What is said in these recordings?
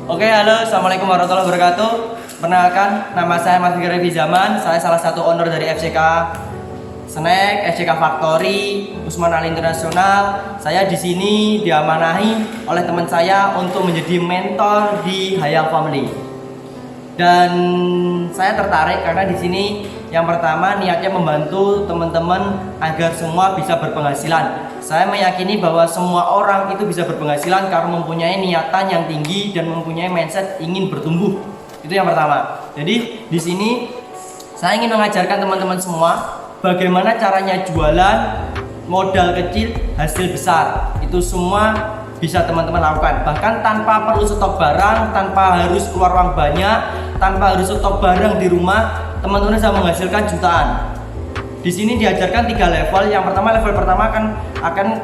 Oke, halo, assalamualaikum warahmatullahi wabarakatuh. Perkenalkan, nama saya Mas Fikri Zaman. Saya salah satu owner dari FCK Snack, FCK Factory, Usman Ali Internasional. Saya di sini diamanahi oleh teman saya untuk menjadi mentor di Hayal Family. Dan saya tertarik karena di sini yang pertama niatnya membantu teman-teman agar semua bisa berpenghasilan. Saya meyakini bahwa semua orang itu bisa berpenghasilan karena mempunyai niatan yang tinggi dan mempunyai mindset ingin bertumbuh. Itu yang pertama. Jadi di sini saya ingin mengajarkan teman-teman semua bagaimana caranya jualan modal kecil hasil besar. Itu semua bisa teman-teman lakukan. Bahkan tanpa perlu stok barang, tanpa harus keluar uang banyak, tanpa harus stok barang di rumah, teman-teman bisa menghasilkan jutaan. Di sini diajarkan 3 level. Yang pertama, level pertama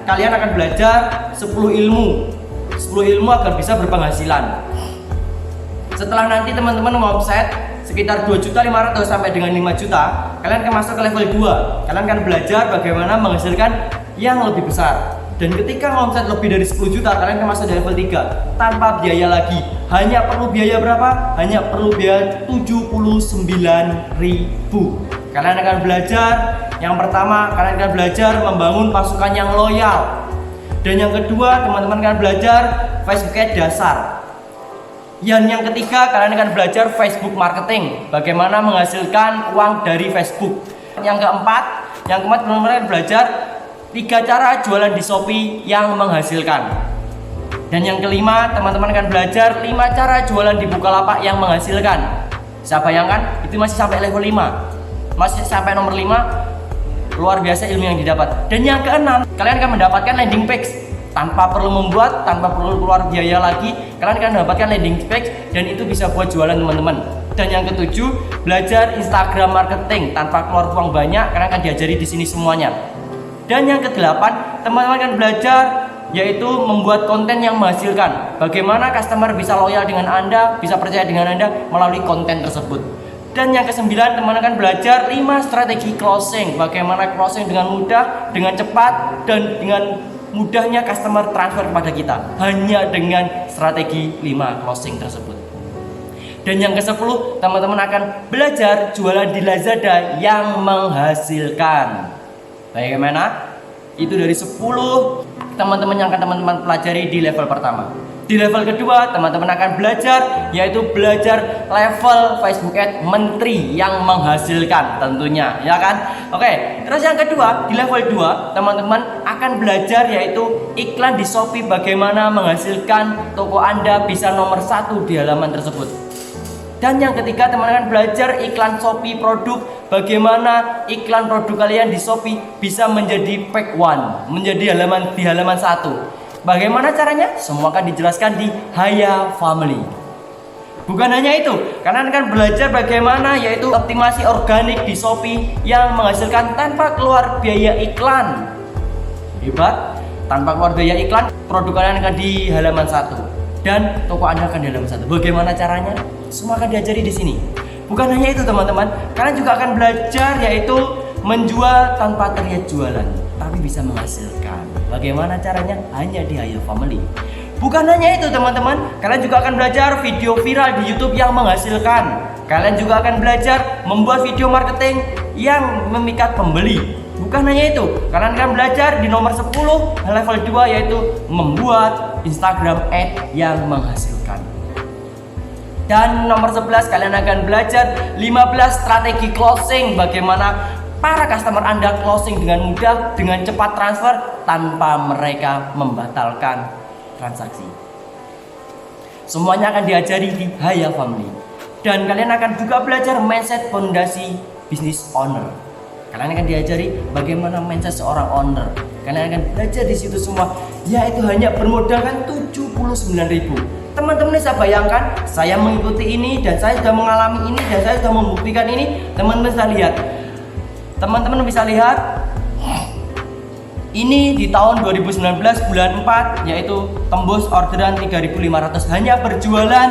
kalian akan belajar 10 ilmu agar bisa berpenghasilan. Setelah nanti teman-teman omset sekitar 2.500.000 sampai dengan 5 juta, kalian akan masuk ke level 2. Kalian akan belajar bagaimana menghasilkan yang lebih besar. Dan ketika omset lebih dari 10 juta, kalian akan masuk di level 3 tanpa biaya lagi. Hanya perlu biaya berapa? Hanya perlu biaya 79.000. Kalian akan belajar, yang pertama kalian akan belajar membangun pasukan yang loyal. Dan yang kedua, teman-teman akan belajar Facebook Ads dasar. Yang ketiga, kalian akan belajar Facebook marketing, bagaimana menghasilkan uang dari Facebook. Yang keempat, teman-teman akan belajar 3 cara jualan di Shopee yang menghasilkan. Dan yang kelima, teman-teman akan belajar 5 cara jualan di Bukalapak yang menghasilkan. Bisa bayangkan, itu masih sampai level 5. Masih sampai nomor 5. Luar biasa ilmu yang didapat. Dan yang keenam, kalian akan mendapatkan landing page tanpa perlu membuat, tanpa perlu keluar biaya lagi. Kalian akan mendapatkan landing page dan itu bisa buat jualan teman-teman. Dan yang ketujuh, belajar Instagram marketing tanpa keluar uang banyak. Kalian akan diajari di sini semuanya. Dan yang kedelapan, teman-teman akan belajar yaitu membuat konten yang menghasilkan. Bagaimana customer bisa loyal dengan Anda, bisa percaya dengan Anda melalui konten tersebut. Dan yang kesembilan, teman-teman akan belajar 5 strategi closing. Bagaimana closing dengan mudah, dengan cepat, dan dengan mudahnya customer transfer kepada kita hanya dengan strategi 5 closing tersebut. Dan yang ke-10, teman-teman akan belajar jualan di Lazada yang menghasilkan. Bagaimana? Itu dari 10 teman-teman yang akan teman-teman pelajari di level pertama. Di level kedua, teman-teman akan belajar yaitu belajar level Facebook Ads menteri yang menghasilkan tentunya, ya kan? Oke, terus yang kedua, di level 2, teman-teman akan belajar yaitu iklan di Shopee, bagaimana menghasilkan toko Anda bisa nomor 1 di halaman tersebut. Dan yang ketiga, teman-teman akan belajar iklan Shopee produk, bagaimana iklan produk kalian di Shopee bisa menjadi page 1, menjadi di halaman 1. Bagaimana caranya? Semua akan dijelaskan di Hayal Family. Bukan hanya itu, kalian akan belajar bagaimana yaitu optimasi organik di Shopee yang menghasilkan tanpa keluar biaya iklan. Hebat, tanpa keluar biaya iklan, produk kalian akan di halaman 1 dan toko Anda akan di halaman 1. Bagaimana caranya? Semua akan diajari di sini. Bukan hanya itu teman-teman, kalian juga akan belajar yaitu menjual tanpa terlihat jualan, tapi bisa menghasilkan. Bagaimana caranya? Hanya di Hayal Family. Bukan hanya itu teman-teman, kalian juga akan belajar video viral di YouTube yang menghasilkan. Kalian juga akan belajar membuat video marketing yang memikat pembeli. Bukan hanya itu, kalian akan belajar di nomor 10 level 2 yaitu membuat Instagram Ads yang menghasilkan. Dan nomor 11, kalian akan belajar 15 strategi closing, bagaimana para customer Anda closing dengan mudah, dengan cepat transfer tanpa mereka membatalkan transaksi. Semuanya akan diajari di Hayal Family. Dan kalian akan juga belajar mindset fondasi business owner. Kalian akan diajari bagaimana mindset seorang owner. Kalian akan belajar di situ semua, yaitu hanya bermodalkan 79.000. Teman-teman bisa bayangkan, saya mengikuti ini dan saya sudah mengalami ini dan saya sudah membuktikan ini. Teman-teman bisa lihat. Teman-teman bisa lihat ini di tahun 2019 bulan 4 yaitu tembus orderan 3.500 hanya berjualan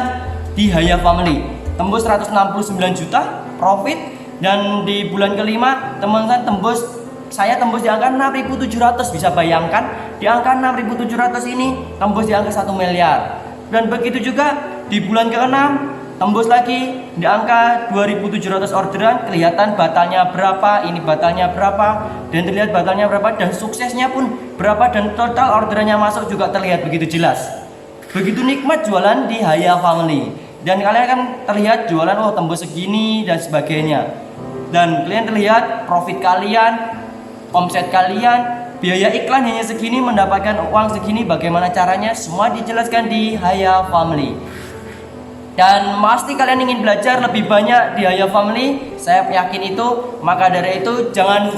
di Hayal Family. Tembus 169 juta profit dan di bulan kelima teman-teman saya tembus di angka 6.700. Bisa bayangkan di angka 6.700 ini tembus di angka 1 miliar. Dan begitu juga di bulan ke-6 tembus lagi di angka 2700 orderan, kelihatan batalnya berapa, ini batalnya berapa, dan terlihat batalnya berapa, dan suksesnya pun berapa, dan total orderannya masuk juga terlihat begitu jelas. Begitu nikmat jualan di Haya Family. Dan kalian akan terlihat jualan tembus segini dan sebagainya. Dan kalian terlihat profit kalian, omset kalian, biaya iklan hanya segini, mendapatkan uang segini, bagaimana caranya, semua dijelaskan di Haya Family. Dan pasti kalian ingin belajar lebih banyak di Haya Family, saya yakin itu. Maka dari itu jangan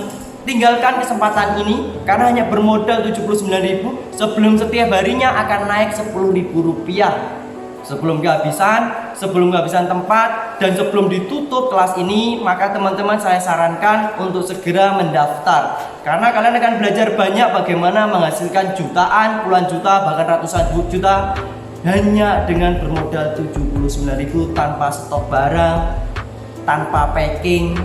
tinggalkan kesempatan ini, karena hanya bermodal 79.000 sebelum setiap harinya akan naik 10.000 rupiah. Sebelum kehabisan tempat dan sebelum ditutup kelas ini, maka teman-teman saya sarankan untuk segera mendaftar, karena kalian akan belajar banyak bagaimana menghasilkan jutaan, puluhan juta, bahkan ratusan juta hanya dengan bermodal 79.000 tanpa stok barang, tanpa packing,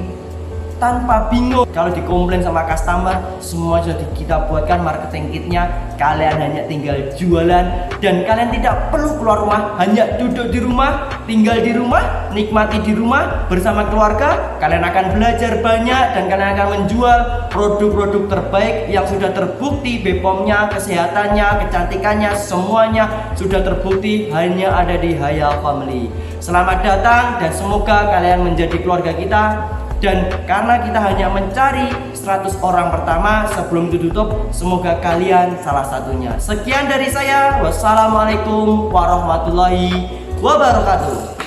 tanpa bingung kalau dikomplain sama customer. Semua sudah kita buatkan marketing kitnya, kalian hanya tinggal jualan dan kalian tidak perlu keluar rumah, hanya duduk di rumah, tinggal di rumah, nikmati di rumah bersama keluarga. Kalian akan belajar banyak dan kalian akan menjual produk-produk terbaik yang sudah terbukti BPOM-nya, kesehatannya, kecantikannya, semuanya sudah terbukti hanya ada di Haya Family. Selamat datang dan semoga kalian menjadi keluarga kita. Dan karena kita hanya mencari 100 orang pertama sebelum ditutup, semoga kalian salah satunya. Sekian dari saya. Wassalamualaikum warahmatullahi wabarakatuh.